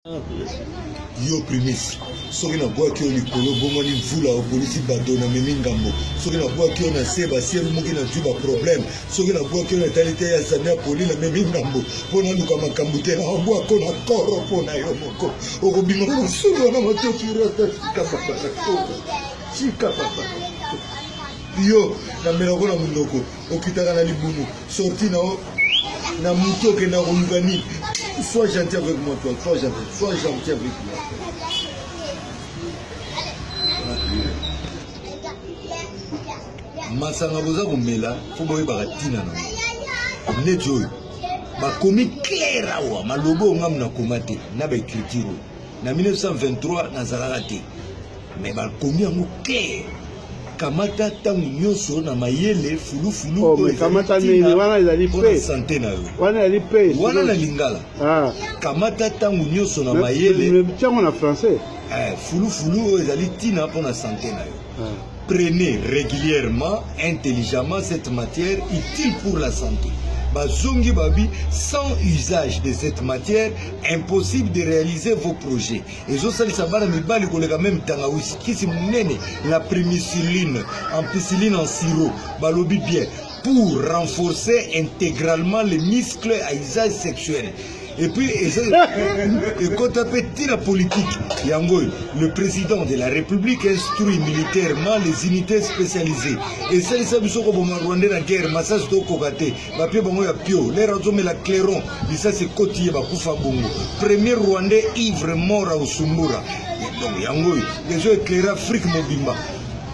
Yo primis soki na bwaki yo likolo bomoni mvula opolisi bato na memi ngambo soki na bwaki yo na se basieri moki na tui baproblème soki na bwaki yo na etali te ya zami ya poli na memi ngambo mpo naluka makambo te na bwako na koro mpo na yo moko okobima na sulu wana matokirata chika papa yo na melako na munoko okitaka na libumu sorti na mutu okenda koluka nini. Sois gentil avec moi, toi. Sois gentil avec moi. Masanga boza komela fo boye bakatina na neto bakomi clair awa malobo ngam na komate na ba écriture na 1923 nazalaka te mais bakomi yango clair kamata tangu nyonso na mayele fulufulu oh kamata nini wana ezali pe santé na yo wana ezali pe wana na lingala kamata tangu nyonso na mayele tiango na français fulufulu ezali tina pour na santé na yo. Prenez régulièrement, intelligemment cette matière utile pour la santé. Bazongi babi, sans usage de cette matière, impossible de réaliser vos projets. Et zo sali sabara mi bali kolega même tangawisi kisi munene la pénicilline en sirop balobi bien pour renforcer intégralement les muscles à usage sexuel. Et puis, et quand on petit la politique, le président de la République instruit militairement les unités spécialisées. Et ça, les amis sont comme Rwandais la guerre, massage de Kokate, Bapio Bango ya Pio, les razons la clairon, et ça c'est Kotiye Bakufa Bongo. Premier Rwandais ivre mort à Usumbura. Donc, Yangoy, les gens éclairent Afrique Mobimba.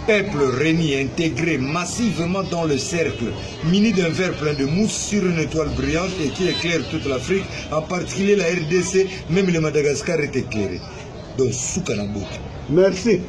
Peuple réuni, intégré massivement dans le cercle, muni d'un verre plein de mousse sur une étoile brillante et qui éclaire toute l'Afrique, en particulier la RDC, même le Madagascar est éclairé. Donc, Soukanabouki. Merci.